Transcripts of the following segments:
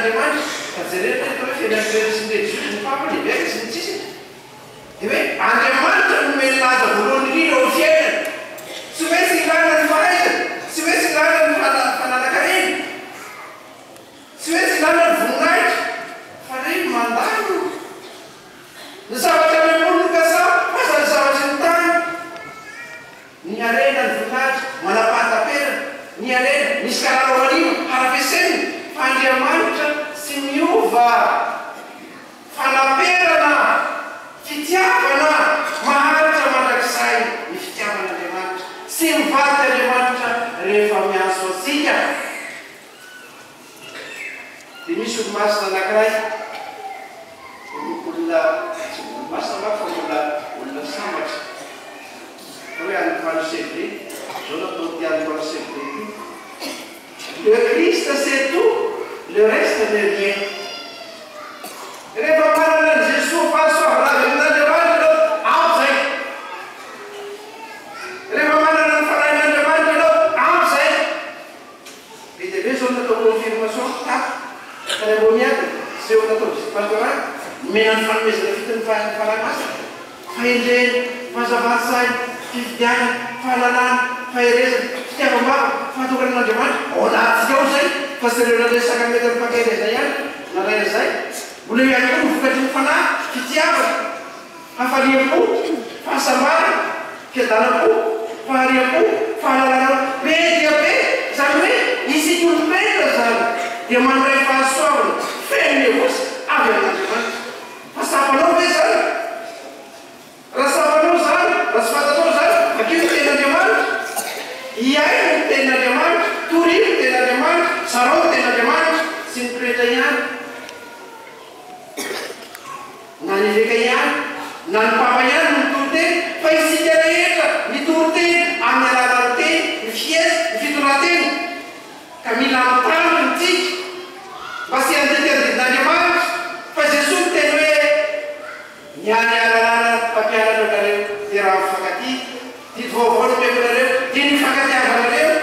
fiainan'andriamanitra fa jerena hoe fiainan'ireny ny pampalehibe sy ny tsisy dia hoe andriamanitra no melaza voalohany indrindra ho fiainana tsy hoe tsy ilana ny fahaizana tsy hoe tsy ilana ny fananankarena tsy hoe tsy ilana ny voninahitra fa reny mandalo ny zavatra memolony kasa fa ny zavatra ny tany ny arena ny voninahitra manapahataperana ny arena misy kararo animo harafesainy fa andriamanitra sy miova fanaperana fitiavana maharitra mandrakizay ny fitiavan'andriamanitra sy mivady andriamanitra rehefa miaso asika dia misy olo-masina anankiray olona masina maka fa olona sambatra hoe antoine CV zao natao ty antoine CV le Christ c'est tout le reste n'est rien rehefa manana ny Jesosy fahasoavana avy amin'andriamanitra ao zay rehefa manana ny fanahin'andriamanitra ao zay dia be zao natao confirmation rehefa miady zay natao pastora mena ny fanomezana fitany fanahymasina fahendrena fahazavatsay fifidiana fahalalana faherezana fitiavam-bava fahatokanan'andriamanitra ao anaty ao zay fa sy reo naresaka mety amin'ny fankahireza ihany naraina zay mbola ihany koa nivokatry ny fanahy fitiavana hafaliam-po fahasambarana fiadanam-po fahariam-po fahalalana be dia be zany hoe isika olombelona zany dia mandray fahasoavana feno evosy avy amin'andriamanitra fa sapanao ve zany raha sapanao zany raha tsy fantanao zany akeo ny ten'andriamanitra iay ny ten'andriamanitra torino ny ten'andriamanitra sarao ny ten'andriamanitra sy ny preta ihany na ny veka ihany na ny papa ihany no mitoroteny fa isika rehetra mitoroteny amin'ny alalan'ny teny ny fiesy ny fitorateny ka mila mitandriny tsika mba sy andikandidin'andriamanitra fa Jesosy teny hoe niany alalana mpampianatra nareo dia raha mifankaty dia vaovao ny meko-nareo dia ny fankatiavanareo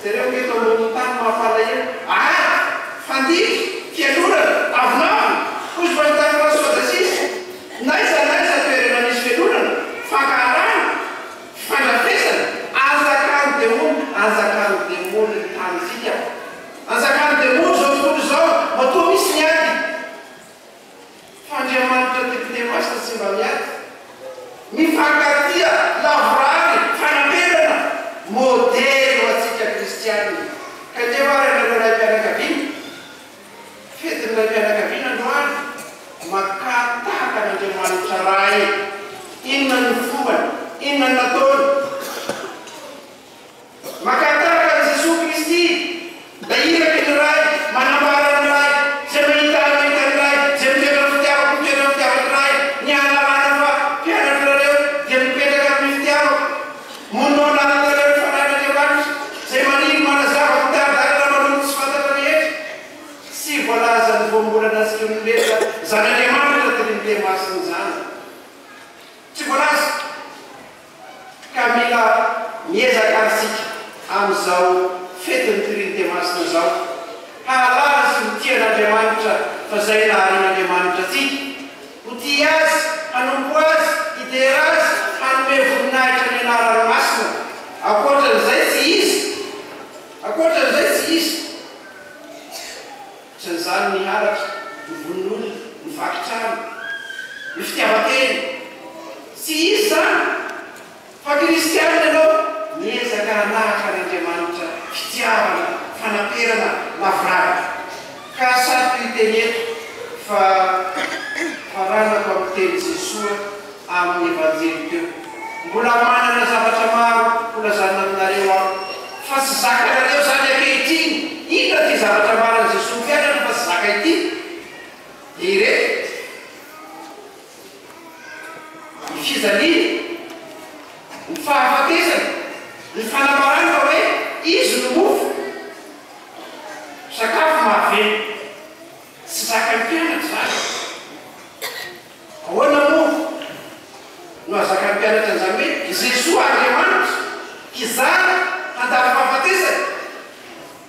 zareo ke tao tany mahafala eo fandiky fianonana avinavina kozy fahitany rasoadasisy naiza toerana misy fianonana fankarana fandrafesana anjakany demony ny tany sika anjakany demony zao tontolo zao matoa misy miady fa andriamanitra tepitemasina tsy mba miady mifankatia lavorany fanaperana modely ho atsika kristianina ka deoarynareo ray mpianakaviana fetiny ray mpianakaviana androany makataka n'andriamanitra ray inona ny fomany inona ny nataony makataka ny Jesosy Kristy da iraky ny ray manambara ny ray zay mahitany ray zay mitoerana fitiavako ray ny analana fa mpianatrareo dia mipetraka amin'ny fitiavako monao anatinareo ny fanahin'andriamanitra zay manino manazava fitiavarana manolo tsy fantatra rehetra sy voalaza ny voambolana asika olombelona zany andriamanitra teny masiny zany tsy voalaza ka mila miezaka asika amin'izao fetiny trinité masina zao hahalala sy mitian'andriamanitra fa zay naharin'andriamanitra atsika ho ty azy hanompo azy hidera azy hanome voninahitra ny anarany masina akoatran'izay tsy izy tsy ny zany niharatra ny vonin'olona ny vakitrano ny fitiavateny tsy izy zany fa kristianina ianao miezaka hanahaka n'andriamanitra fitiavana fanaperana lavorana ka saty iteny eto fa faranako amin'ny teny Jesoa amin'ny evanjely teo mbola manana zavatra maro mbola zany aminareo ao fa tsy zakanareo zany akehitriny ina ty zavatra marany Jesosy fiainana fa tsy zaka ity ireto ny fizaliny ny fahafatesana ny fanamarana fa hoe izy no mofo sakafo mahaveny tsy zaka ny mpianatra zany ahoana mofo no azaka ny mpianatra an'izany hoe Jesosy andriamanitra kizana handalo fahafatesana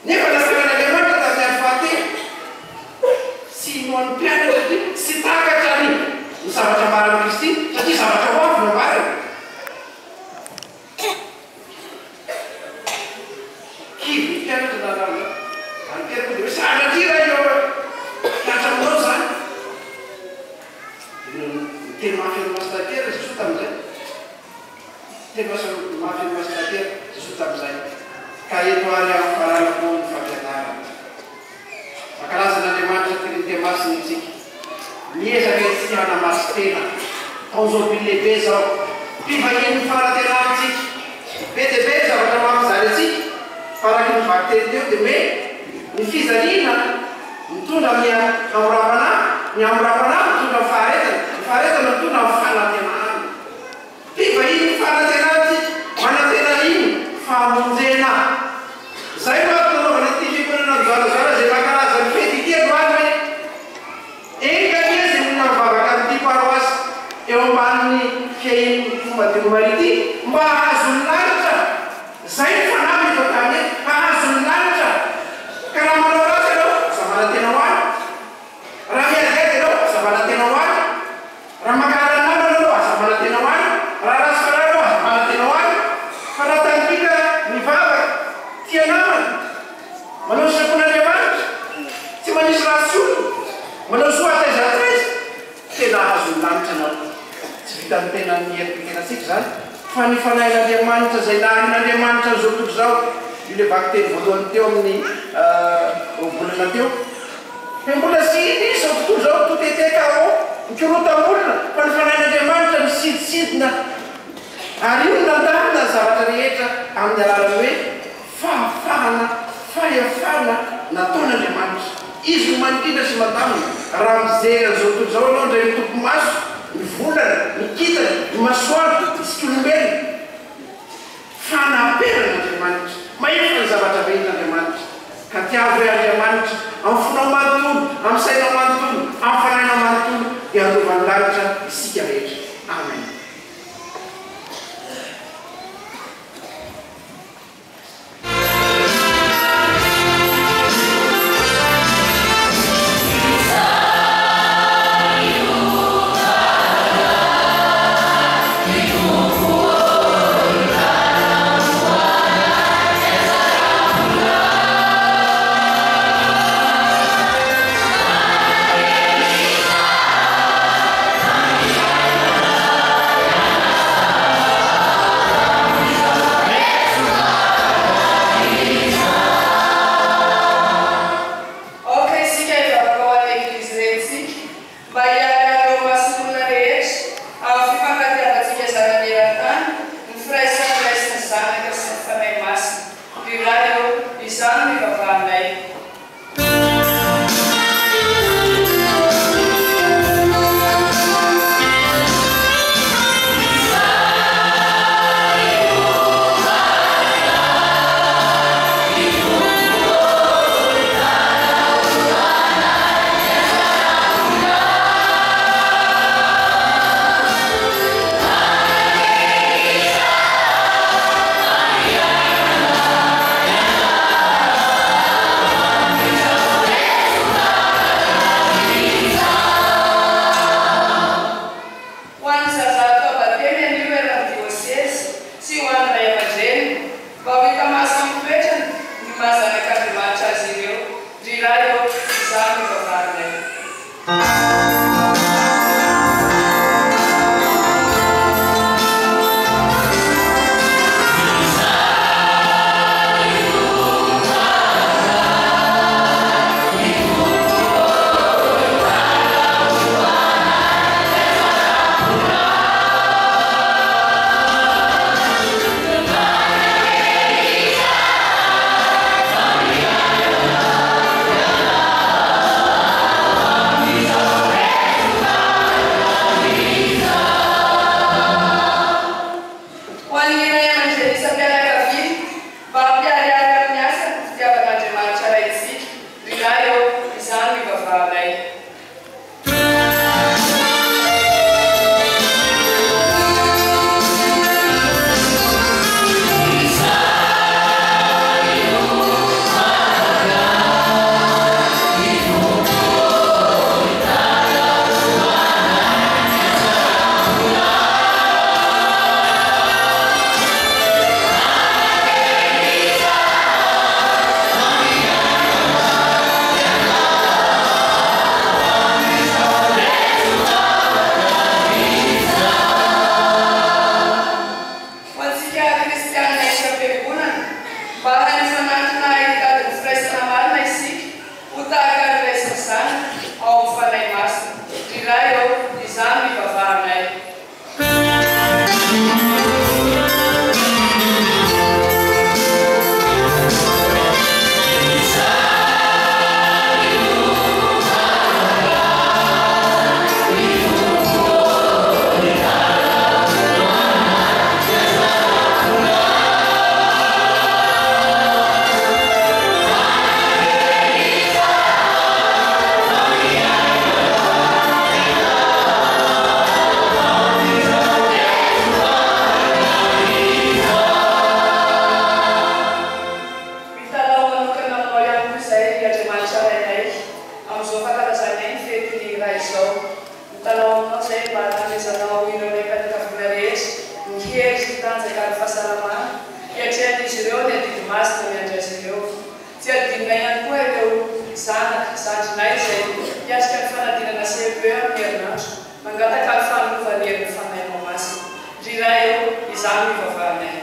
nefa nasaka n'andriamanitra tamin'ny andro fahatelo kivy mpianatra nanana anteriko dia hoe sanatry raha io hiatraminao zany teny mafiny mastatera Jesosy tamin'izay teny mafiny mastatera Jesosy tamin'izay ka eto ary amin'ny fahalalako ny fampianarana mankalazan'Andriamanitra teny masina itsika miezaka itsika hanamasy tena taon'izao lehibe zao mpivahiny fanatenantsika be dia be zavatra mampizaly atsika faraky ny vaky teny teo dia hoe ny fizaliana mitondra ny amorapana ny amorapana mitondra ny faharetana mitondra ny fanatenana mpivahiny fanatenantsika manatena iny famonjena zay mahatonanaovana ty fikonana mizarazara zay mankalaza ny fety ity androany hoe enganie zay olona mivavaka amin'ity paroasy eo ambanin'ny fiahin'ny fomba teno marity mba hahazo ny lanitra zay ny fanamy eto tany hahazo ny lanitra ka raha manao ratsy ianao zavana tena ho any raha miadiady ianao zavana tena ho any raha makaranana ianao zavana tena ho any raha rasy farao zavana tena ho any fa raha tanipika mivavaka tia namana manao sakon'Andriamanitra tsy manisy ratsy manao soataizatraiza tena hahazo ny lanitra anao tsy vita ny tena mierimpikenasika zany fa ny fanahin'Andriamanitra zay naharin'Andriamanitra zao tontolo zao io le vaky teny voalohany teo amin'ny volana teo he mbola sy iny zao tontolo zao toteteka ao mikorotambolona fa ny fanahin'Andriamanitra misidisidina ary io nandamina zavatra rehetra amin'ny alalany hoe fahafahana fahefana nataon'Andriamanitra izy no manodina sy mandamina raha mijery an'izao tontolo zao anao ndray mitoko maso ny volana ny kitana ny masoandro isika olombelona fanaperan'Andriamanitra mahefa ny zavatra vehin'Andriamanitra ka tiavo hoe Andriamanitra amin'ny fonao manontolo amin'ny sainao manontolo amin'ny fanahinao manontolo dia andovany lanitra isika rehetra amen. Talao zay mba hanezanao ireo rehetra rehetra mihery tanjaka ny fahasalamana hiatrehan' izy ireo dia didy masina miandry azy ireo. Tsy adinina ihany koa ireo zanaka zandrinay izay hiatrika ny fanadinana CPE amin'ny herinandro mangataka ny fanovana herin'ny fanahinao masina. Indrindra eo izany ivavahanay.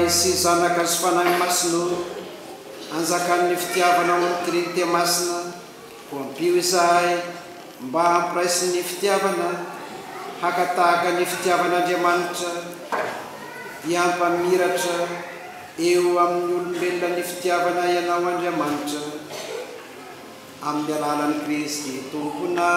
Sy zanaka sy fanahy masino anjakan'ny fitiavana ao amin'ny Trinité masina ko ampio izahay mba hampiraisy ny fitiavana hakatahaka ny fitiavan'Andriamanitra dia hampamiratra eo amin'ny olombelona ny fitiavana ianao Andriamanitra amin'ny alalan'i Kristy Tompona.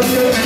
Yeah.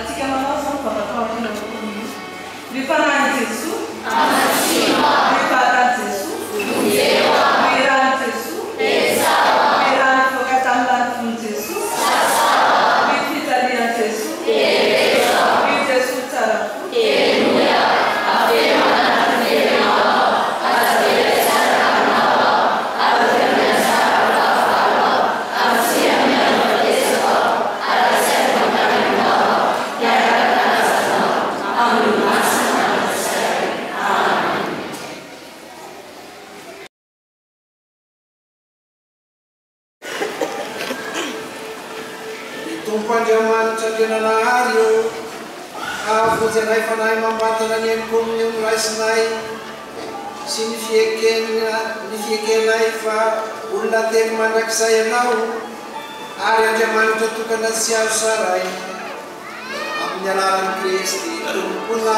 Antsika manao zao bakatao tena kokoa. Rifanany Jesu. Rifanany Jesu. Rifanany Jesu. Rifanany fokatamlan Jesu. Rifitalian Jesu. Jesu tsara. Andriamanitra Andriananahary io ahavozy anay fanahy mambatana ny komunion raisinay sy ny fiekenay fa olona telo mandrakizay ianao ary Andriamanitra tokana tsy azo saray amin'ny alalan'i Kristy tompona.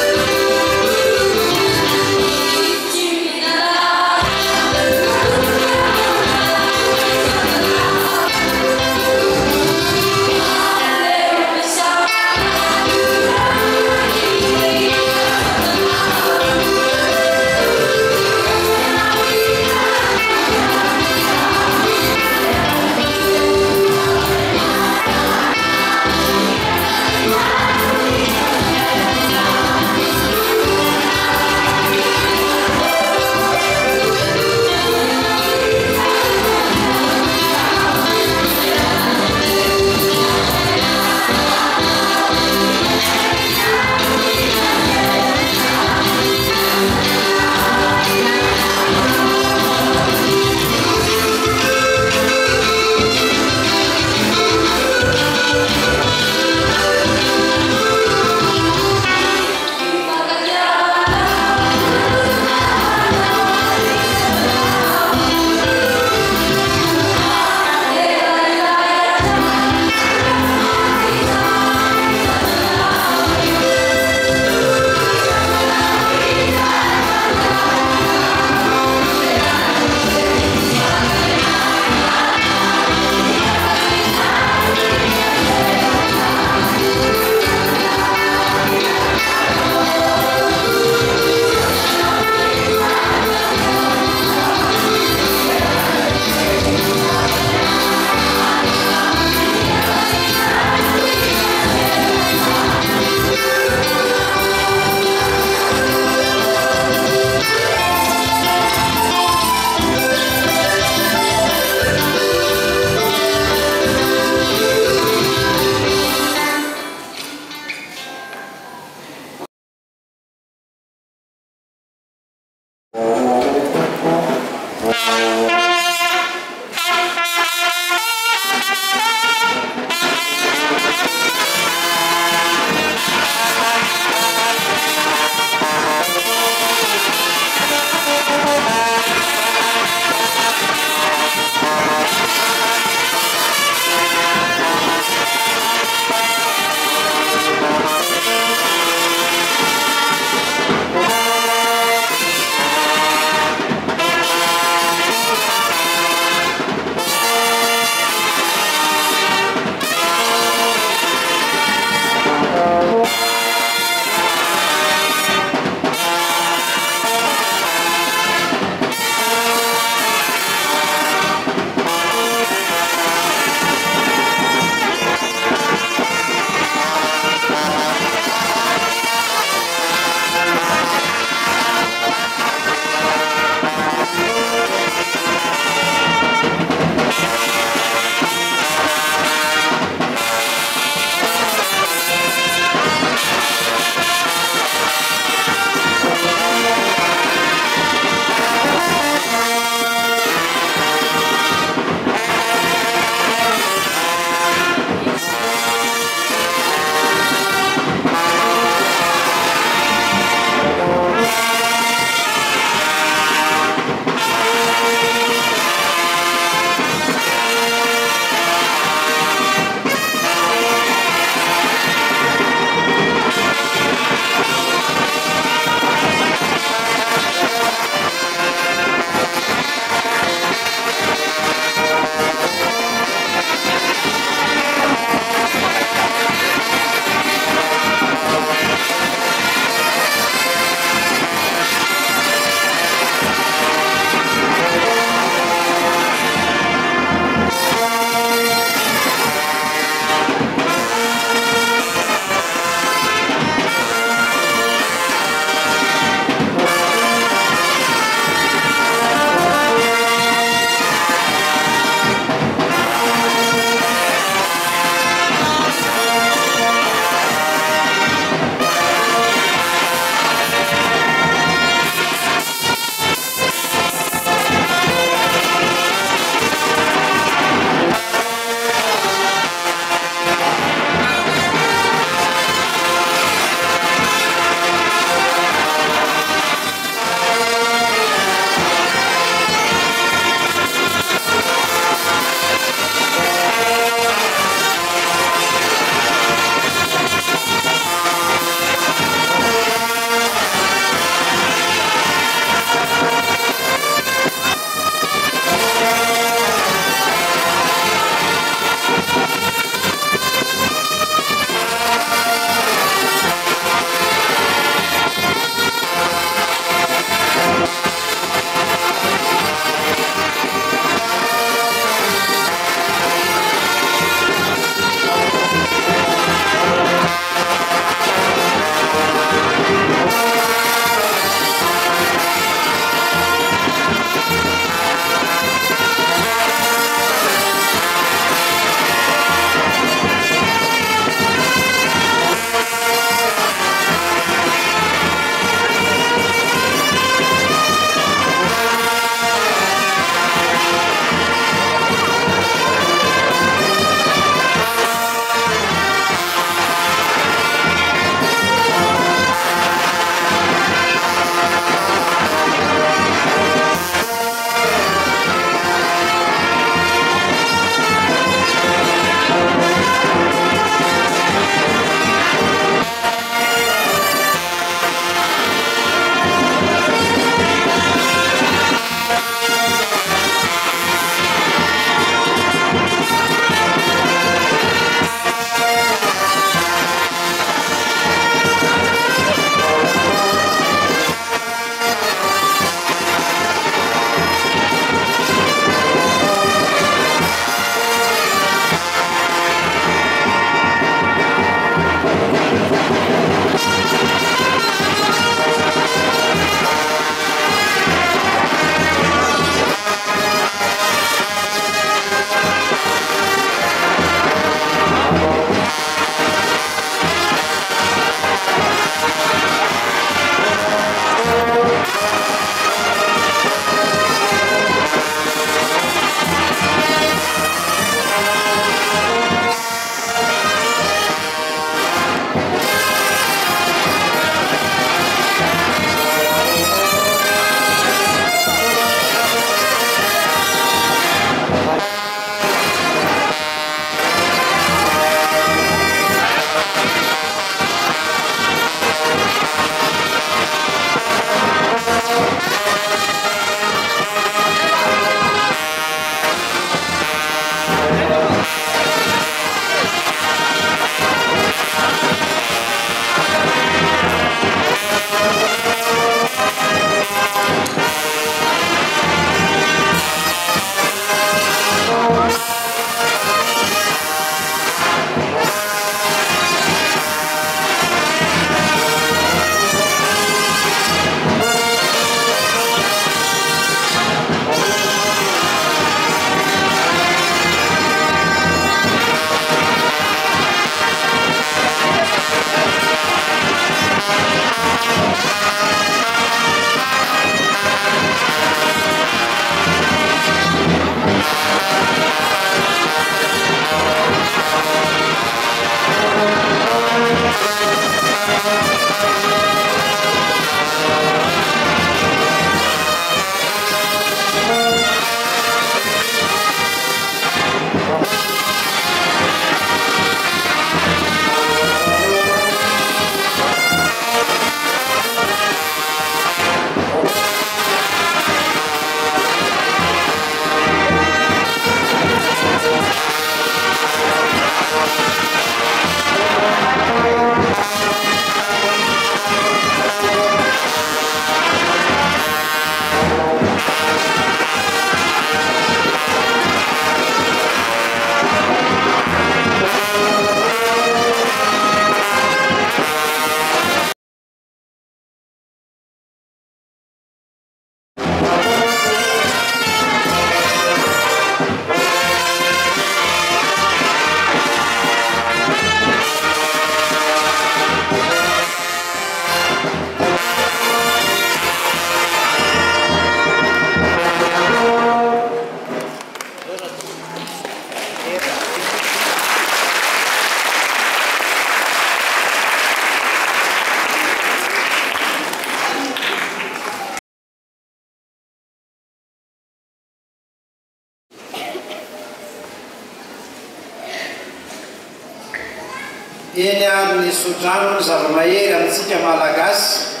eny amin'ny sodrano ny zava-mahery amintsika malagasy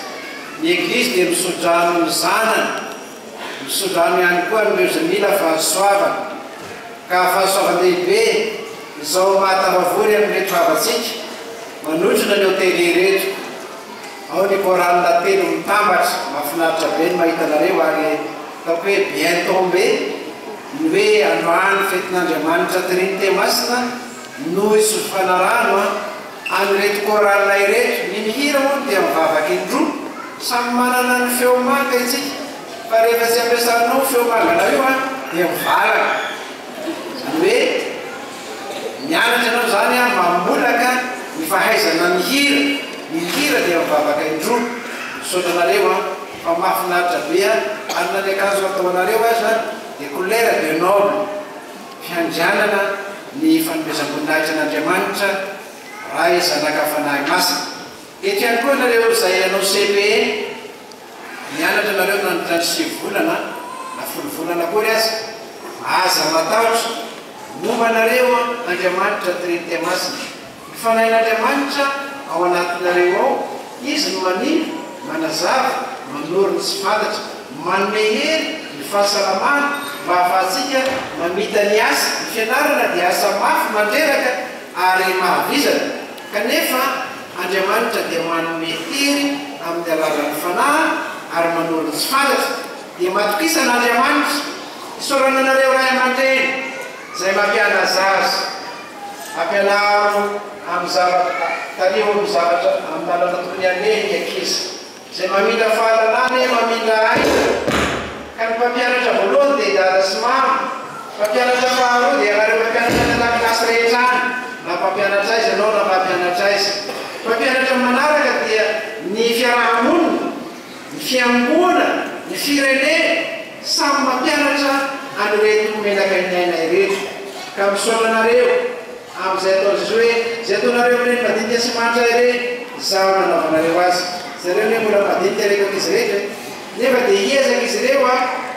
ny eglizy dia misodrano ny zanany misodrano ihany koa ny mila fahasoavana ka fahasoavan-dehibe izao mahatavavory amin'reto havatsika manotrona ny hotely reto ao ny koranina telo mitambatra mahafinaritra be ny mahita anareo ary ataoko hoe bien tombé ny hoe androany fetin'Andriamanitra Trinité masina no isofana rano amin'reto koranina ireto ny mihira moa dia mivavaka indroa samy manana ny feo manga itsika fa rehefa tsy ampiasanao feo mangana io dia mivalaka zany hoe mianatra anao zany mamolaka ny fahaizana mihira dia mivavaka indroa sotranareo fa mahafinaritra be ary na ny akanjo ataonareo azy dia couleur de noble fiandrianana ny fanomezam-boninahitra an'Andriamanitra raha zanaka fanahy masina eto ihany koa nareo izay anao CPE mianatra nareo nandritra ny 7 volana na 10 volana kory azy aza matahotra momba nareo Andriamanitra Trinité masina ny fanahin'Andriamanitra ao anatinareo ao izy no maniry manazava manoro ny tsy fantatra manome hery ny fahasalamana mba ahafahantsika mamita ny asa ny fianarana dia asa mafy mandreraka ary mahavizana kanefa Andriamanitra dia manome hery amin'ny alalan'ny fanahy ary manoro ny tsy fantatra dia matokisan'Andriamanitra isorana nareo ray aman-dreny izay mampiana zaza ampianaro amin'ny zavatra tariho amin'ny zavatra amin'ny lalana tokony aneny ankizy izay mamindra fahalalana mamindra aina ka ny mpampianatra voalohany dia dada sy mama mpampianatra faharoa dia anareo mpampianatra tanakilasy rehetrany na mpampianatra izy ianao na mpampianatra izy mpampianatra manaraka dia ny fiarahamonina ny fiangoana ny firenena samy mampianatra anyreto menaka ny aina ireto ka misaomanareo amin'izay atao izy hoe zay ataonareo reny madinika sy mantra ireny zaho nanaovanareo azy zareo ne mbola madinika rekako izy rehetra nefa dia hiezaka izy ireo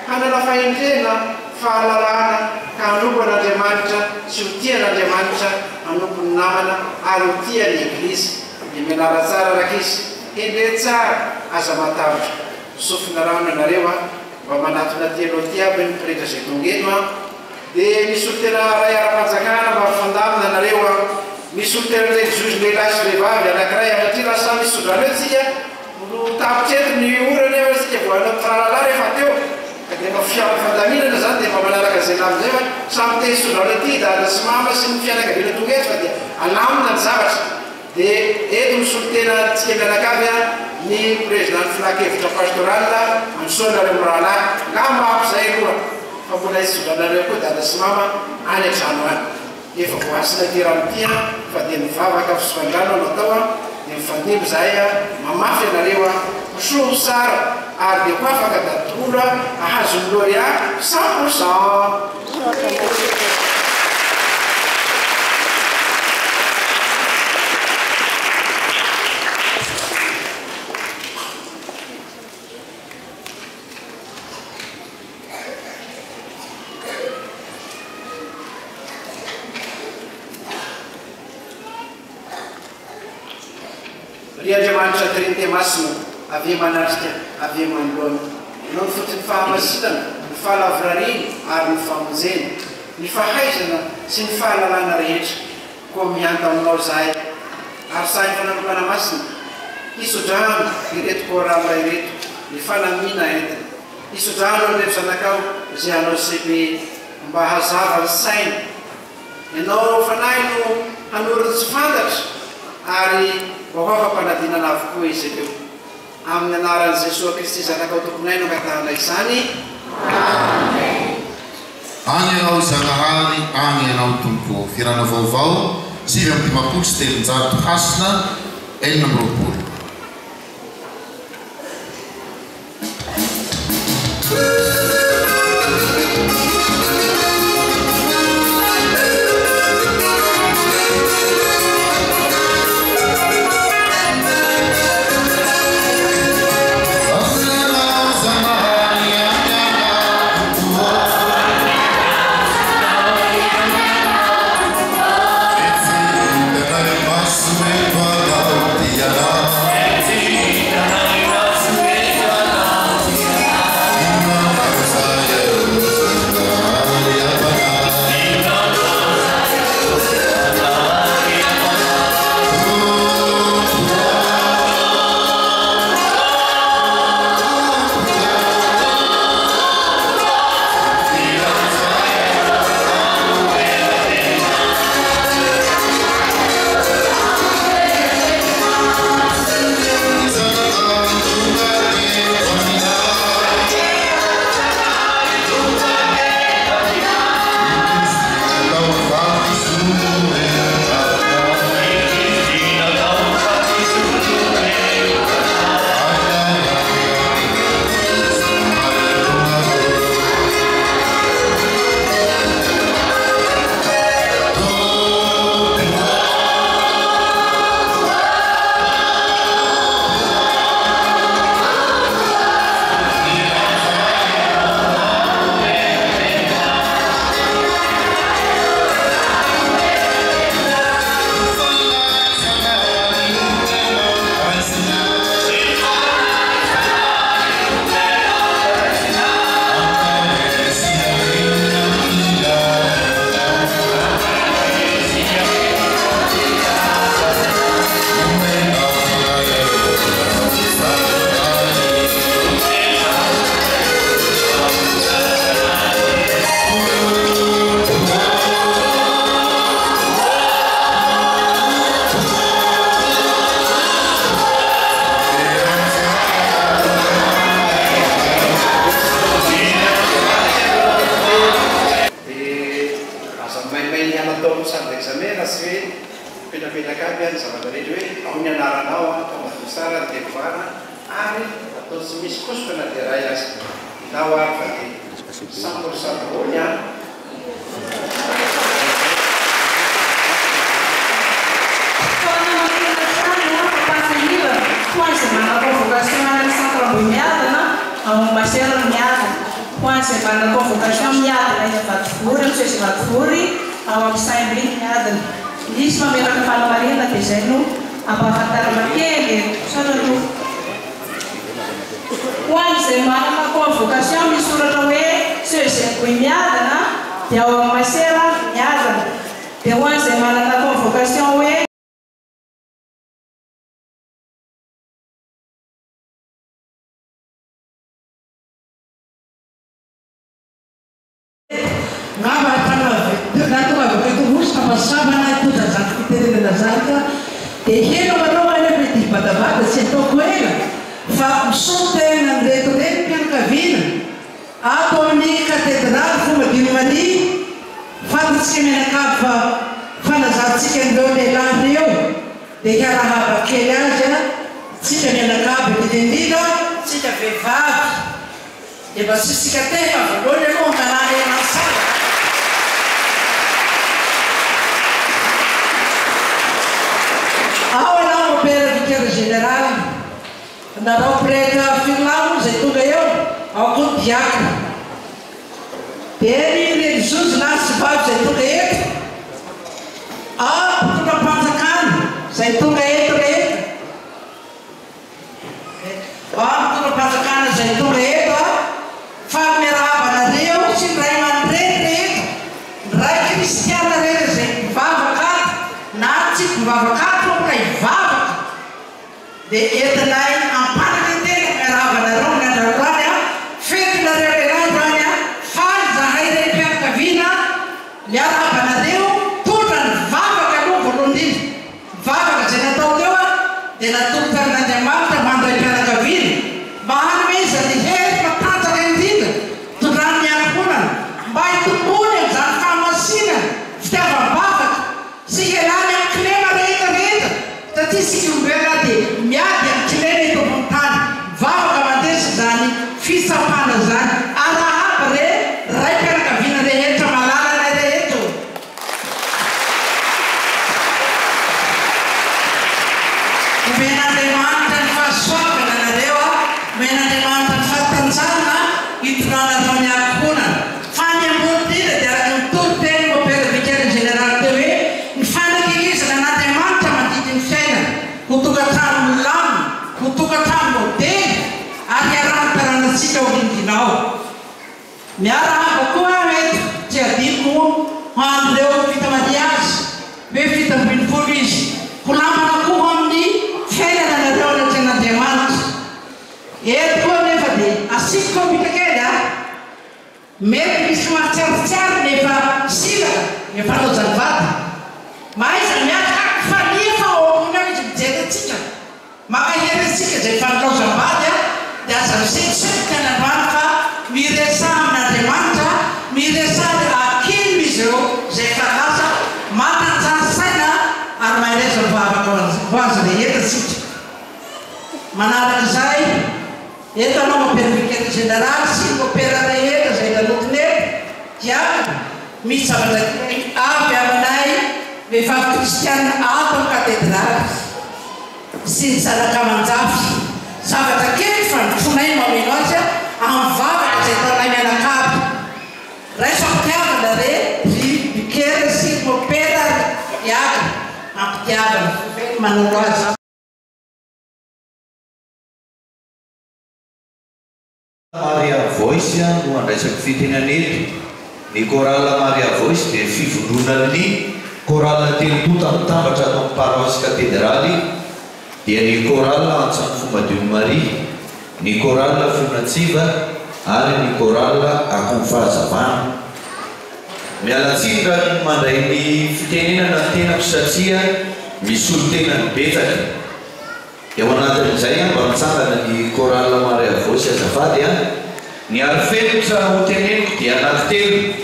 hanana fahendrena fahalalana ka hanompo an'Andriamanitra sy ho tian'Andriamanitra hanompo ny namana ary ho tia ny eglizy dia mianara tsara raka izy endre tsara aza matahotra sofina rano anareo mba manatona tianao ty aby ny mpiretra zay tongeto dia misy olo tena ray ara-panjakana mba fandamina anareo misy olo tena ndraiky zozy lehilahy sy vehivavy anankiray satria lasa misy sodrano tsika no tapitreto ny orana eo tsika voana mpiralala rehefa teo ka dia mba fiafandaminana zany dia mba manaraka zay lamizay fa samy te sodrano ety dada sy mama sy ny fianakaviana tonga eto fa dia alamina ny zavatra dia eto misy olo tena tsika mianakavy ny président filakevitra pastoral ansoanareo mirahalahy ngambako zay aloha fa mbola izy sodranareo koa dada sy mama any an-trano any efa voasina ty rano tia fa dia mivavaka fisoandrano no atao dia mifandimby zay mamafy anareo hosoa tsara ary dia koa afaka datola ahazony lauréat 100%. Ry Andriamanitra Trinité masina avy manatrika avy manoloana ianao ny fotony fahamasinana ny fahalavrariana ary ny famonjena ny fahaizana sy ny fahalalana rehetra koa mianta aminao zahay ary sahy fanamokana masina isodrano ireto korala ireto ny fanamina entana isodrano ireto zanakao izay anao CPE mba hazava ny saina ianao fanahy no hanorony tsy fantatra ary mbahoafampanadinana avokoa izy ireo amin'ny anaran'i Jesosy Kristy zanakao tomponay no angatahana izany any ianao Zagnahary any ianao Tompo firana vaovao 7:7 hasina 4. maimay ny anatao misamby examen na tsy hoe penapenaka aby any zavatra rehetra hoe ao ny anaranao atao madio tsara ny tekovana ary atao tsy misy kosoka na dia ray azy nao ary fa dia sampoly any semana convocação na Santa Bunhada, há uma cena meada, com semana convocação meada, aí vai furi, não sei se vai furi, há uma sai bem meada. Isso uma vez que fala Marina que já não, a batalha naquele, só não. Com semana convocação mistura também, se se meada, né? E há uma cena meada. E uma semana na convocação é e chiedo a Roma le petit patavate se to quella fa sottena dentro piancavina a toni cattedrale come di Mali fa insieme la capa fa la salsiccia in dove la rio de cara che la si che la capa di dendida si che fa e basta si che te fa non le conta la sala. Agora opera vicario generale, andrò prega Finlandia e tutto io, ho contiato. Per il Gesù nasce fatto e tutto io, ah, tutto pazzacano, sei tu che ah, tutto pazzacano, sei tu che fammi raba da Dio, si prema rai cristiana rete, sei vavacat, nazi, vavacat. De etenai ampana de merava na ronda da glória feito na glória faz a rei de Cavina já na deu toda vaga que não voluntário vaga que não deu de na tudo na demanda manda para Cavina bahar mesa de rei para tanta vendida toda a minha cuna vai tu pune já famosina estava vaga se ela não clima rei tati se um verdade miada chilene to montan vava kamadesi zani fisa pana zani ara apre raipera kavina de hetra malala na de heto mena de mantan fa swaka na dewa mena de mantan fa tanzana itrana donya kuna fanya mundire de un tur tempo per vicario generale deve fanya che chisa na de mantan matiti fena kutukatam lam kutukatam model akhiran tarana sita original miara kokua met jadiku han leo fita madias be fita bin folis kulama ku hamdi fena na dona tena demant e ko ne fadi asiko bitakeda met bisma char ne fa sila ne fa lo salvata mais a minha família o não de tica mas a gente se que faz coisa bada dessa gente que na banca me resam na demanda me resam aqui mesmo se faz mata já sai a mais resolvava quase de esta sítio manada que sai então não permite generar se opera de esta sai da luta já me sabe daqui a vergonha me fa cristiano ato cattedrale senza la camanzafi sabata che fa funai mominoja anvava che torna nella cap resta chiave da re di che si può perdere ya aptiava manurosa Maria Voice no andraisaky fitenenety ny korala Maria Voice dia fivondronan'ny korala telopota mitambatra atao amin'ny paroisse katedraly dia ny korala antsan'ny fombadiony Maria ny korala Fonatsiva ary ny korala Akoho Fahazavana mialatsiny raha mandray ny fitenenana tenako satria misy olo-tenany betsaka eo anatin'izay mba mitsangana ny korala Maria Voice azafady ny arifenitra ho teneniko dia anankitelo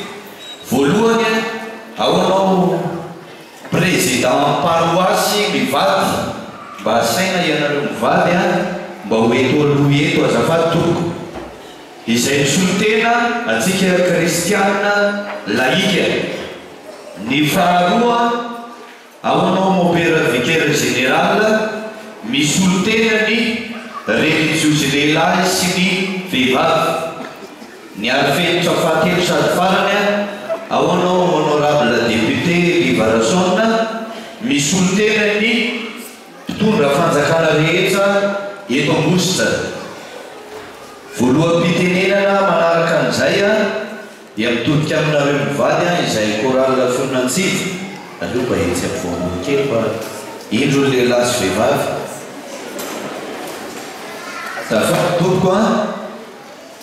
voalohany ao anao président paroasy mivady mba asaina ianareo mivady a mba hoeto aloha eto azafady toko izay misolotena atsika kristiana laïque. Ny faharoa ao anao mopera vicaire général misolotena ny religiosy lehilahy sy ny vehivavy. Ny arifenitra fahatelo sady farany ao anao honorable député Livarason misolotena ny mpitondra fanjakana rehetra eto Ambositra. Voaloham-pitenenana manaraka an'izay dia mitodika aminareo mivady izay chorale Foninatsivo. Aleo mba etsy amin'ny voamboly kely fa indro lehilahy sy vehivavy. Tafatoliko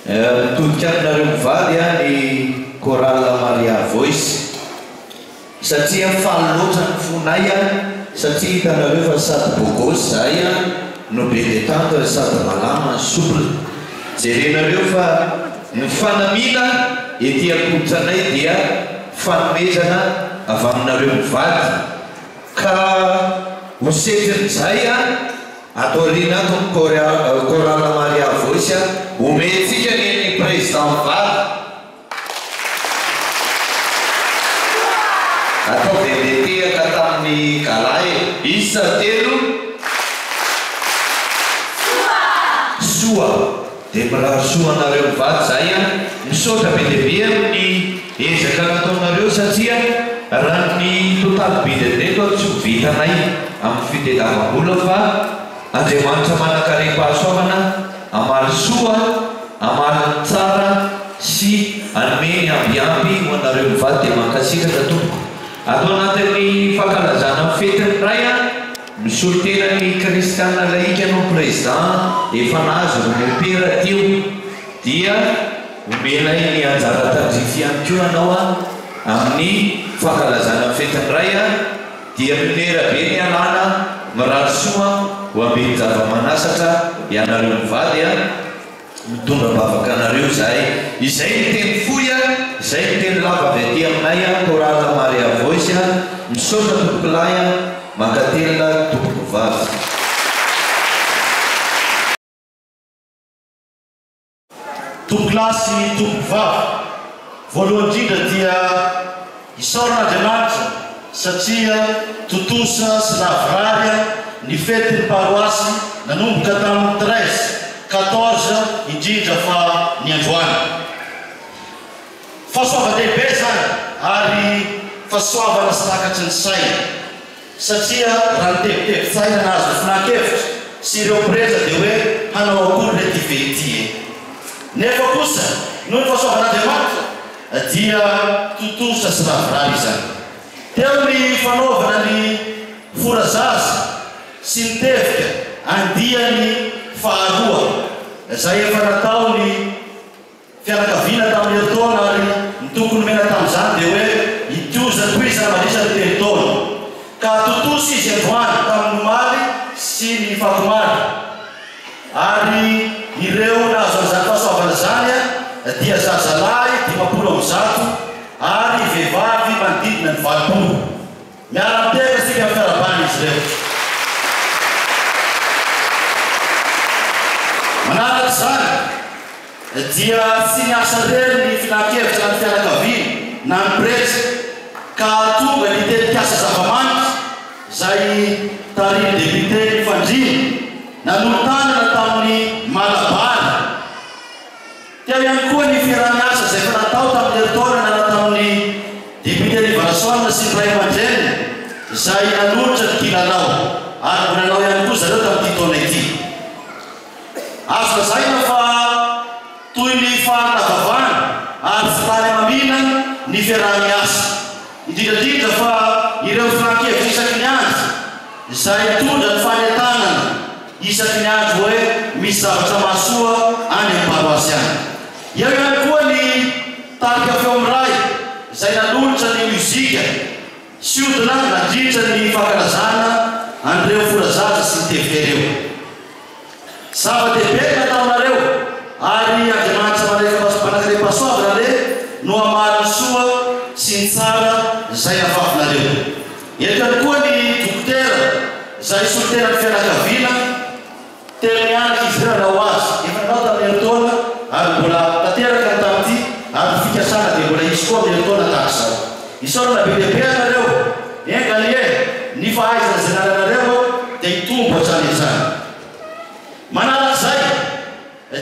mitodika aminareo mivady ny chorale Maria Voice satria faly loatra ny fonay satria hitanareo fa sady bogosy zay no be détente sady malama souple. Jerenareo fa ny fanamina ety akontranay dia fanomezana avy aminareo mivady ka hosetin'izay atorianato ny chorale Maria Voice omentsika ny président mivady atao vedetehaka tamin'ny galay isa telo soa dia miraha soa anareo mivady zay misaotra be dia be amin'ny ezaka nataonareo satria raha ny totaly be dia reto tsy ho vitanay amin'ny fitadiavam-bola fa Andriamanitra manan-karem-pahasoavana amaly soa amaly tsara sy anome ambiampy ho anareo mivady dia mankasitraka tompoko. Atao anatin'ny fankalazana fetiny ray misolotena ny kristiana laïque anao président efa nazo romepera tio dia omenay ny anjara tandrify ihany koa anao amin'ny fankalazana fetiny ray dia minera be ny alana mirary soa ho ambeny zava-manasatra ianareo mivady mitondra bavaka anareo zay. Izay ny teny foy izay ny teny lava avy aty aminay chorale Maria Voice misaotra tompoko lahy mankatelina tompoko vavy. Tompolasy tompoko vavy voalohany indrindra dia isaoran'Andriamanitra satria totosa sy lavrary ny fetiny paroasy nanomboka tamin'ny 13-14 indrindra fa ny androany. Fahasoava-dehibe zany ary fahasoavana sy takatry ny saina satria raha ny tebitebin-tsaina nazo finankevitra sy ireo preza dia hoe hanao akory rety vety nefa kosa noho ny fahasoavan'Andriamanitra dia totosa sy lavrary izany. Teo ny fanaovana ny forazaza sy ny tevika andiany faharoa zay efa natao ny fianakaviana tamin'ny taona ary ny tokony mena tamin'izany dia hoe itioza toizana mandrisany telo taona ka totosa izy androany tamin'ny omaly sy ny fakomaly ary ireo nazo an'izany fahasoavana zany dia zazalahy 50 ary vehivavy manodidina ny 20 miara-miteka sika amin'ny fiarabany izy ireo. Manaraka zany dia tsy niasa rery ny finankevitra ny fianakaviana na ny preza ka tonga ny tetikasa zava-manitra zay tariny député ny fandrina nanolotanana tamin'ny Malabary. Teo ihany koa ny fiarahamiasa zay fa natao tamin'ny eritaona na tamin'ny député Livarason sy ny ray aman-dreny zay nanolotra ny kilalao ary mbolalao ihany koa zareo tamin'ity taona ity. Azo lazaina fa toy ny fahanavavana ary fitany mamina ny fiarahamiasa indrindrandrindra fa ireo finankevitra isaky ny andro zay tondra ny fanentanana isaky ny andro hoe misy zavatra mahasoa any am-paroasy any. Eo ihany koa ny tarika feo amiray zay nanolotra ny muzika sy odina nandritra ny fankalazana an'ireo forazaza sy ny tevika ireo. Zava-dehibe nataonareo ary Andriamanitra manankarem-pahasoavana le no amaly soa sy ny tsara zay afafinareo. Eto koa ny dokotera zay solitera ny fianakaviana tena mianaka izy ireo raha ho azy efa nanao tamin'ny eritaona ary mbola tanteraka tamin'ity ary fikasana dia mbola izy koa amin'ny eritaona tahaka izao. Isaorana be lehibe anareo enganie ny fahaizana zay nananareo dia hitombo hatrany izany. Manaraka izay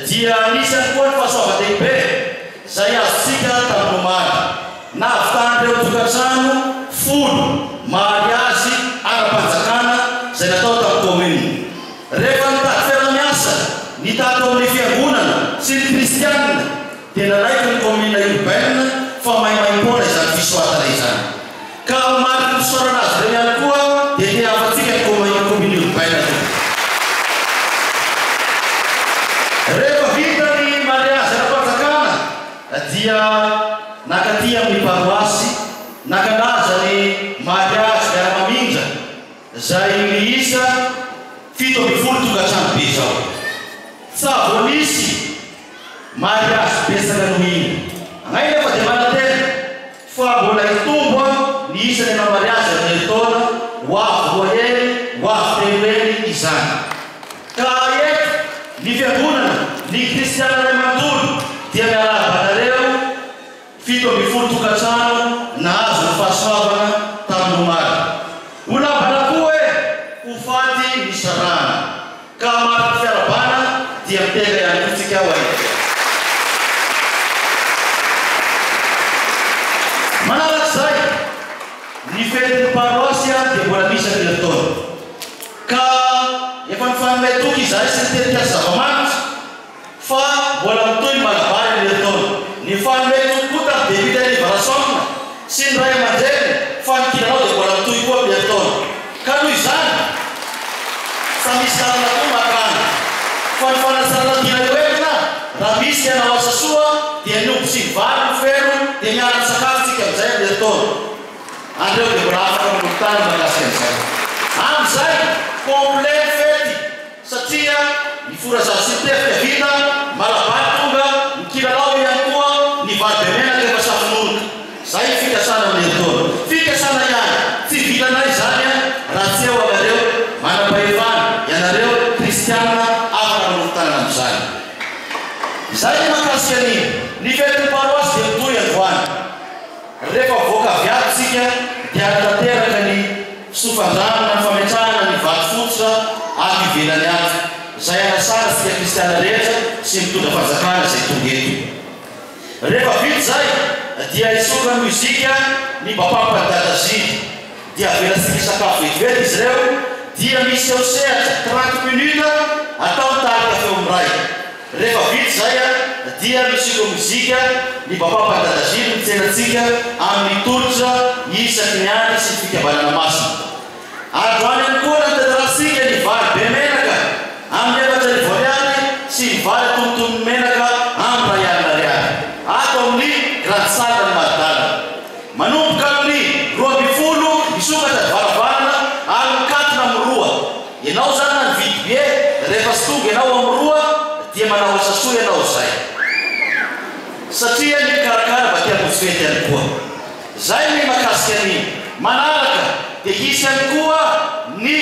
dia anisany koa ny fahasoava-dehibe zay azontsika tamin'ny omaly na avitan'ireo tokantrano folo mariazy ara-panjakana zay natao tamin'ny komini. Rehefa nitady fiara-miasa nitady amin'ny fiangonana sy ny kristianina dia naraiky ny komina urbaine fa maimaimpona izany fisoatana izany. Ka mariky ny fisaorana azy ireny ihany koa dia te afatsika ny komina urbaine. Rehefa vita ny mariazy ara-panjakana dia nakaty amin'ny paroasy nakalaza ny mariazy miara-maminja zay miisa 70 tokantrano be zao. Sa vonisy mariazy besaka no iny agnainy efa dia manatena fa mbola hitombo ny isany na mariazy amin'ny eritaona ho avy voaeny ho avy teloeny izany. Ka eto ny fiangonana ny kristiana ray manontolo dia miarabanareo 70 tokantrano nahazo ny fahasoavana tamin'ny omaly. Olambana koa ho faty ny sarana ka mariky fiarabana dia miteka ihany kotsika ho aity. Manaraka izay ny fetin'ny paroasy dia mbola misy amin'ny eritaona ka efa nifanome toky izay sy nitetikasa zava-manitra fa mbola mitoy ny malabary ny eritaona. Ny fanome toky koa tamin'ny début de libération sy ny ray aman-dreny fa ny kilanao dia mbola mitoy koa amin'ny eritaona. Ka noho izany sa misy tanana koa makana fa ny fanasarana tiana hoentina raha misy ianao asa soa dia niompy sy vary ny fero dia miaraka sakafo tsika amin'izay amin'ny eritaona. Andreo dia mbola afaka manolotany mahakasika an'izay. Amin'izay complète fety satria ny forazany sy ny tefika vita malabary tonga ny kilalao ihany koa ny vary be menaka efa safinoroka. Zay fikasana amin'ny eritaona. Fikasana ihany tsy vitanay izany raha tsy eo anareo manam-pahefana ianareo kristianina afaka manolotana amin'izany. Zay ny mahakasika ny fetin'ny paroasy dia mitoy androany. Rehefa voaka aviatsika dia tanteraka ny fisofandrano na fametrahana ny vato fototra ary ivelany azy. Zay anasara sika kristiana rehetra sy mitondra fanjakana zay tonga eto. Rehefa vita zay dia isoka ny mozika ny bapampandadaziny dia avela sika sakafo vetivety izy ireo dia misy eo sehatra 30 minutes atao tarika feo miray. Rehefa vita zay dia misy eo mozika ny bapampandadaziny mitsenatsika amin'ny tolotra isaky ny andro sy ny fikabanana masina. Androany ihany koa natantarasika ny vary be menaka amin'ny 4 ariary sy ny vary tontono menaka amin'ny 2 ariary ato amin'ny grande salle ny maridana. Manomboka amin'ny 12 misokatra varavarana ary mikatona amin'ny 2. Ianao zany na nividy be rehefa sy tonga ianao amin'ny 2 dia manao asa soa ianao zay satria ny karakara ba tia mosifety ihany koa. Zay ny mahakasika ny manaraka dia hisy ihany koa ny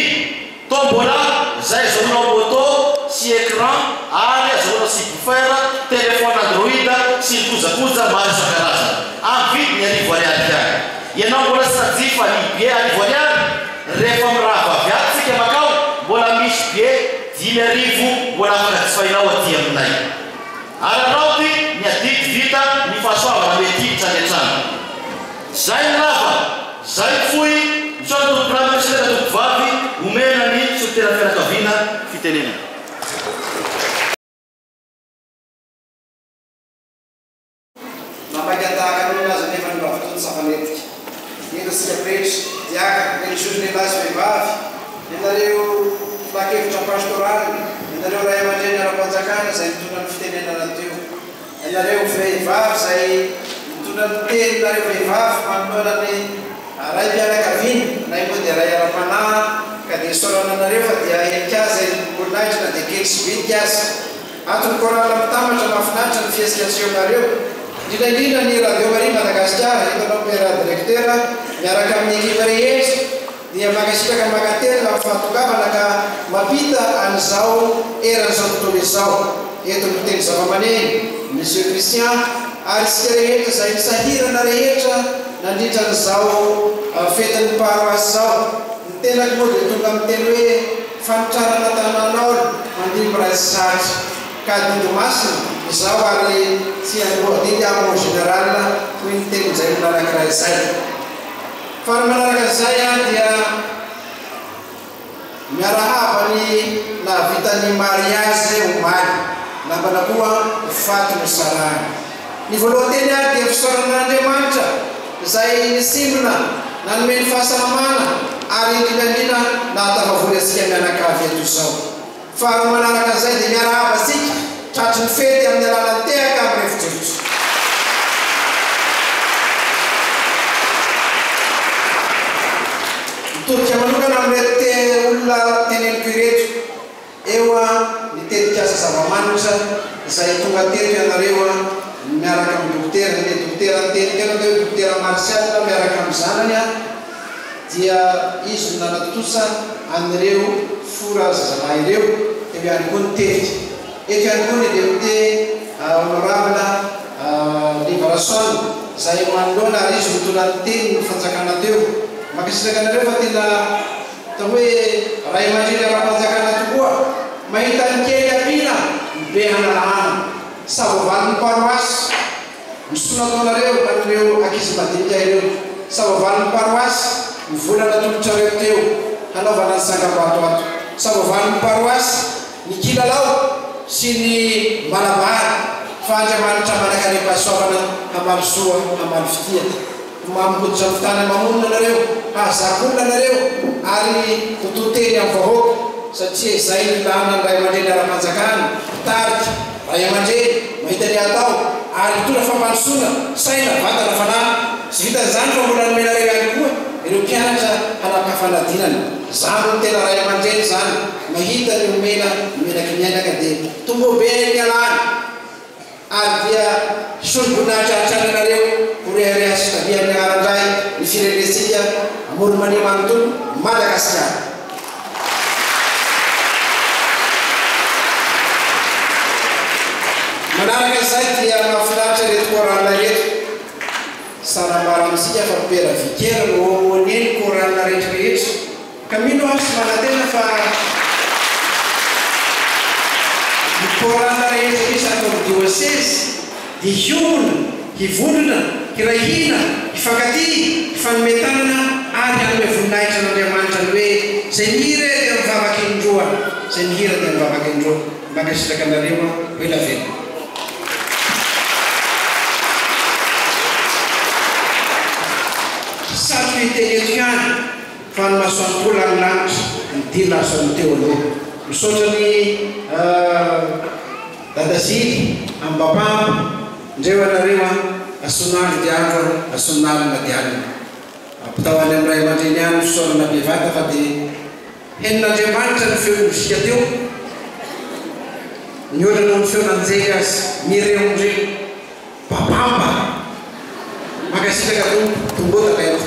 tombola zay azahoanao moto sy écran ary azahoanao subwoofer telefone android sy ny kojakoja maro isan-karazana amin'ny vidiny 10 ariary ihany. Ianao mbola sy najifa ny be 10 ariary rehefa mirava aviatsika makao mbola misy be 10,000 mbola afaka jifainao aty aminay. Ary anaoty ny adidy vita ny fahasoavana mety trany. Zay ny lava zay foy misoana tompopramy miseraka tompovavy omena ny solitera fianakaviana fitenena. Mampakataka ny azy nefa ny mbavotony safanetika ino sika pretra diaka religiozy lehilazy vehivavy ianareo fakevitra pastoraly ianareo ray aman-dreny ara-panjakana zay mitondra ny fitenenana teo. Ianareo vehivavy zay mitondra ny teny nareo vehivavy manoloana ny ray mpianakaviana nay moa dia ray ara-panahy ka dia sorananareo fa dia endrika azy olonahitra na dia kely sy vitika azy. Antony korala mitambatra mahafinaritra ny fiasikatseonareo indrindra ny radio Maria Madagasikara hitanao opéra directeur miaraka amin'ny ekipa rehetra dia makasitraka makately fahatokavana ka mapita an'izao eran'izao tontolo izao eto miteny zava-maneno monsieur Christian ary sika rehetra izay misahirana rehetra nandritra n'izao fetin'ny paroasy zao ny tenako moa dia tonga amin'ny teny hoe fanotrarana tanànao mandimy raisatra ka didimasina izao ary tsy didy amo général toy ny teny izay manaraka izay fa ny manaraka izay dia miarahabany nahavitany mariage omaly nambana koa faty ny sarany ny voalohanteny dia fisaoran'Andriamanitra izay nisimbona nanome ny fahasalamana ary indrindrandrindra nahatafavory antsika mianakavy eto izao fa ny manaraka izay dia miarahaba antsika tratry ny fety amin'ny alalan'ny tehaka amin'ny revi-drivotra mitodika manokana amin'irety olona teneniko ireto eo nitetikasa zava-manitra izay tonga teto ianareo miaraka amin'ny dokotera ny dokotera nitetikana teo dokotera Martial miaraka amin'ny zanany dia izy nanatosa anireo fora zazalahy ireo eo ihany koa nitety eto ihany koa ny député honorable Liberason izay manoloana ary izy mitondra ny teny ny fanjakana teo makasitraka anareo fa tena ta hoe ray aman-dreny ara-panjakana tokoa mahita ny kely amina be hanalahana savoavalin'ny paroasy misona taonareo an'ireo ankizy madinika ireo savoavalin'ny paroasy mivolana tolotrareo teo hanaovana ny sangam-bato ato savoavalin'ny paroasy ny kilalao sy ny malabary fa Andriamanitra manaka ny pasoavana hamalisoa hamaly fitia mamikototra amin'ny tany mamonina anareo hazakonina anareo ary tototeny amin'ny vahoaka satria izay ny ilana ny ray aman-dreny ara-panjakana tarika ray aman-dreny mahita ny atao ary mitondra fampalisoana saina vatana fanahy sy vitan'izany fa mbola nomenareo ihany koa ireo mpianatra hanapakafanadinana zany no tena ray aman-dreny zany mahita ny omena menaky miainaka dia tombobe ny alany ary dia solobonahitrantrany anareo horehareha sy tabian'ny agarandray ny firenetsika amory manimanontolo Madagasikara manaraka izay dia mahafinaritra reto korana reto sanambara amintsika fa pera vikera no oneny korana rehetrarehetra ka mino aho sy manatena fa ny korana rehetrarehetra atao diocese dia hiomona hivonona hirahina hifankaty hifanometanana ary hanome voninahitra n'Andriamanitra ny hoe zay mihira dia mivavaka indroa zay mihira dia mivavaka indroa makasitraka anareo hoe lavena sato iteny eto ihany fa ny masoan'olo any lanitra ny dila asoan'ny teo aloha misaotra ny dadazily amin'ny bapampa ndreo anareo asonary diandro asonary na diandro ampitao any amin'ny ray aman-dreny any fisaorana bevata fa dia henin'Andriamanitra ny feo mozika teo ny olana ny feo nanjely azy mireondreny bapampa makasitraka tombotaka eto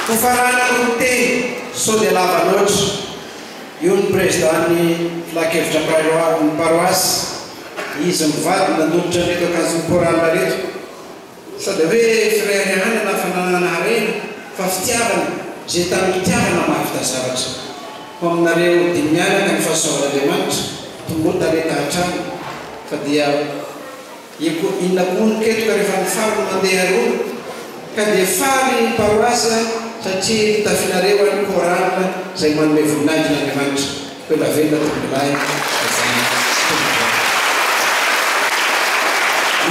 hofarana ny teny sao dia lava loatra io ny présidentny filakevitra ny paroasy izy mivady nanolotra reto akazony korana reto sady hoe frère hany nafananana harena fa fitiavana zay tamin'ny fitiavana mafita zavatra ho aminareo dia mianaka ny fahasoavan'Andriamanitra tombota reta hatrano fa dia inona koa niketoka rehefa nifaly mandeha roa ka dia faly ny paroasy satria tafinareo any korana zay manome voninahitra n'Andriamanitra hoe lavena tombolahy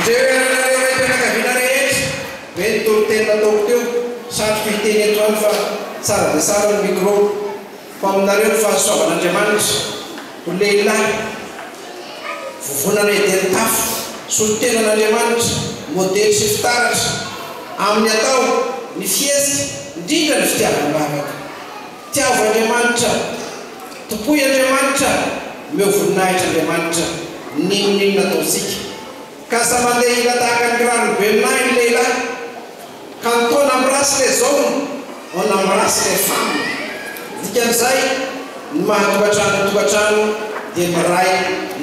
ndreo ianareo fianakaviana rehetra hoe nitolotena ataoko teo satroka hiteny eto any fa tsara dia tsara ny micro fa aminareo ny fahasoavan'Andriamanitra ho lehilahy vovonana edeny tafo solotenan'Andriamanitra modely sy fitaratra amin'ny atao ny fiesika indrindra ny fitiavana bavaka tiavo Andriamanitra topoy Andriamanitra meovoninahitra andriamanitra ninonino nataosika ka sa mandeha ila tahaka ny rano beminahy ny lehilahy ka nitona mirasy le zaony ona mirasy le famina dikan'izay ny mahatokatrano dia miray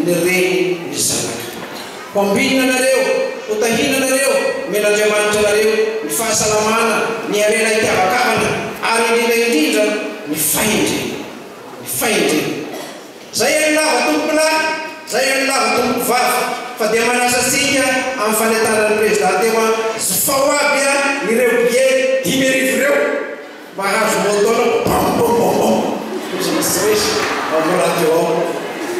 ny reny ny zanaka kombinina anareo hotahina anareo men'andriamanitra anareo ny fahasalamana ny arena itiavakavana ary indrindra indrindra ny fahendrena zay any lava tompoko lahy zay any lava tompoko vavy fa dia manasa sika amin'ny fanentanan'ny président teo zofao aby a ireo billet 10,000 ireo mahazo motola bambambambam ozymisresy ao mo radio ao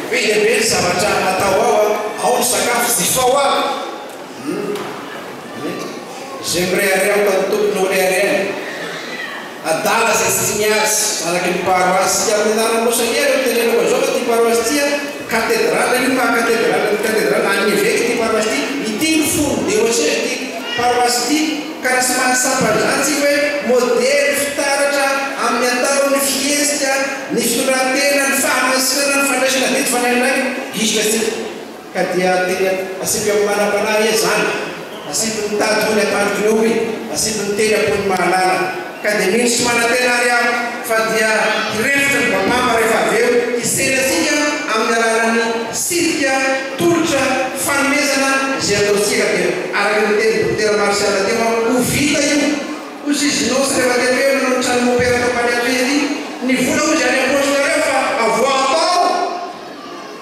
be lehibe ny zavatra natao ao ny sakafo zofao aby zay mirehareha tany tompony orehareany adala zay tsy miazy anaky ny paroasy tia amin'ny anaranosanera tenenako zao fa ty paroasy tia cathédrale io maha cathédrale any évêque ty paroasy ty ity ny fony de ohatry ty paroasy ty karaha sy mahasapazany tsy hoe modèle fitaratra amin'ny ataony fiesika ny fitondratena ny fahamasina ny fandraisana dety fananinaky isika tsika ka dia tena asipy amin'ny manam-panahy iha zany asipy ny tadony atandrony oy asipy ny teny ambony mahalala ka dia mino sy manatena ary aho fa dia hirefitra ny bapamba rehefa aveo hisenasika amin'ny alalany sirika tolotra fanomezana zay ataotsika dia araky ny teny docteur martial teo ho vita io ozy izy nosy rehefa tepeo nanao trano mopera tampaniatreny ny vola ozy any amposonareo fa avoatao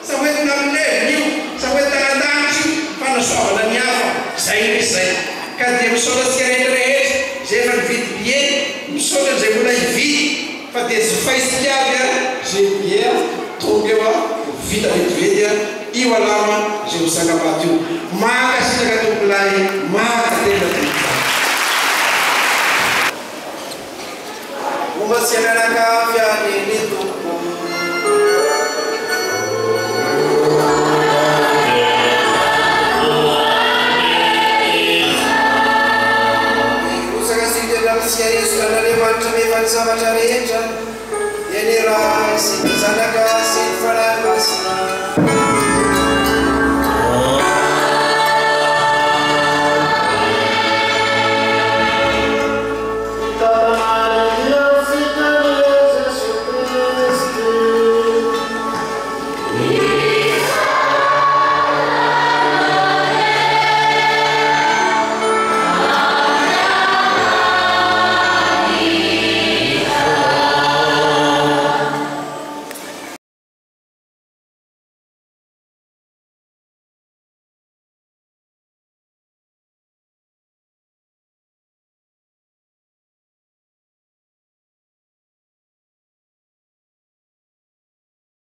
sa hoe namineviny io sa hoe tagnatagnatsy io fa nasoavana ny hafa zay misy zay ka dia misaotatsika rehetrarehetra zay efa nividy billet misaotra zay vola hividy fa dia zofaitsika aby a zay billet tonga eo a vita vetivety a io alama zay hosangamaty io mahakasitraka tompolahy mahakatena momba tsy amianakavy any ny tompo Siaresukanalemantra zavatra rehetra dia ny raha sy ny zanaka sy ny fanahy masina